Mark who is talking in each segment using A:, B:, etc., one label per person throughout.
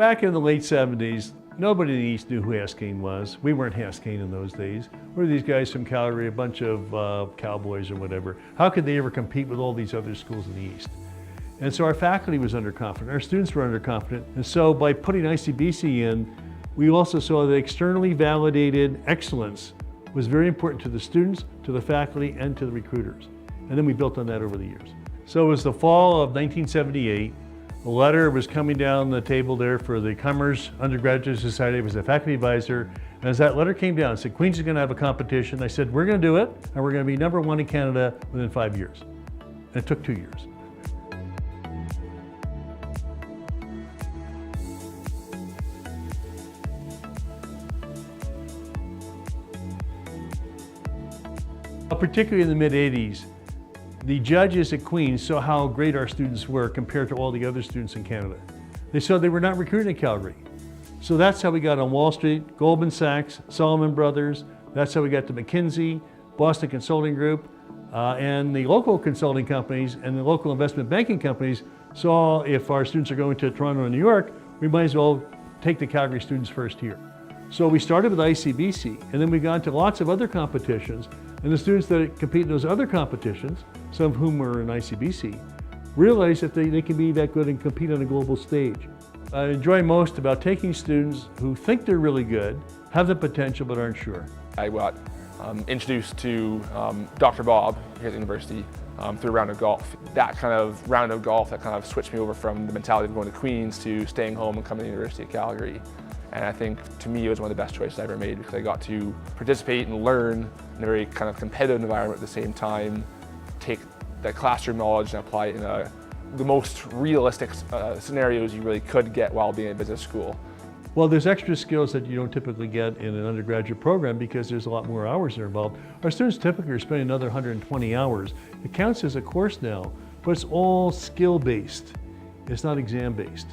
A: Back in the late 70s, nobody in the East knew who Haskayne was. We weren't Haskayne in those days. We were these guys from Calgary, a bunch of cowboys or whatever. How could they ever compete with all these other schools in the East? And so our faculty was underconfident, our students were underconfident. And so by putting ICBC in, we also saw that externally validated excellence was very important to the students, to the faculty, and to the recruiters. And then we built on that over the years. So it was the fall of 1978. A letter was coming down the table there for the Commerce Undergraduate Society. It was the faculty advisor. And as that letter came down, it said, Queen's is going to have a competition. I said, we're going to do it, and we're going to be #1 in Canada within 5 years. And it took 2 years. Particularly in the mid-'80s, the judges at Queen's saw how great our students were compared to all the other students in Canada. They saw they were not recruiting in Calgary. So that's how we got on Wall Street, Goldman Sachs, Salomon Brothers. That's how we got to McKinsey, Boston Consulting Group, and the local consulting companies and the local investment banking companies saw if our students are going to Toronto and New York, we might as well take the Calgary students first here. So we started with ICBC, and then we got into lots of other competitions, and the students that compete in those other competitions, some of whom were in ICBC, realize that they can be that good and compete on a global stage. I enjoy most about taking students who think they're really good, have the potential but aren't sure.
B: I got introduced to Dr. Bob here at the university through a round of golf. That kind of round of golf that kind of switched me over from the mentality of going to Queen's to staying home and coming to the University of Calgary. And I think, to me, it was one of the best choices I ever made because I got to participate and learn in a very kind of competitive environment at the same time, take that classroom knowledge and apply it in the most realistic scenarios you really could get while being at business school.
A: Well, there's extra skills that you don't typically get in an undergraduate program because there's a lot more hours that are involved. Our students typically are spending another 120 hours. It counts as a course now, but it's all skill-based. It's not exam-based.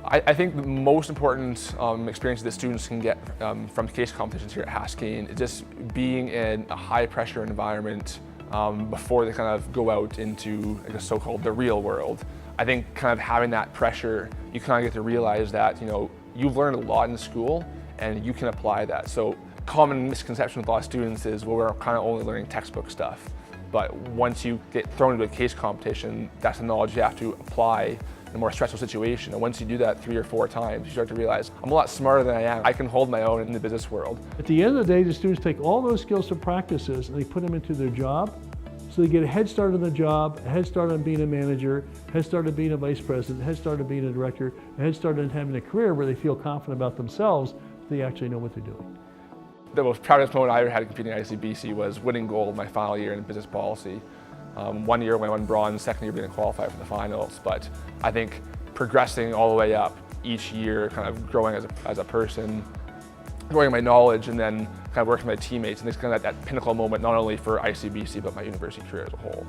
B: I think the most important experience that students can get from case competitions here at Haskayne is just being in a high-pressure environment before they kind of go out into the so-called the real world. I think kind of having that pressure, you kind of get to realize that, you know, you've learned a lot in school and you can apply that. So common misconception with a lot of students is, well, we're kind of only learning textbook stuff. But once you get thrown into a case competition, that's the knowledge you have to apply in a more stressful situation. And once you do that 3 or 4 times, you start to realize, I'm a lot smarter than I am. I can hold my own in the business world.
A: At the end of the day, the students take all those skills and practices and they put them into their job. So they get a head start on the job, a head start on being a manager, a head start on being a vice president, a head start on being a director, a head start on having a career where they feel confident about themselves, they actually know what they're doing.
B: The most proudest moment I ever had competing at ICBC was winning gold my final year in business policy. 1 year when I won bronze, second year being qualified for the finals. But I think progressing all the way up each year, kind of growing as a person, growing my knowledge, and then kind of working with my teammates, and it's kind of that pinnacle moment not only for ICBC but my university career as a whole.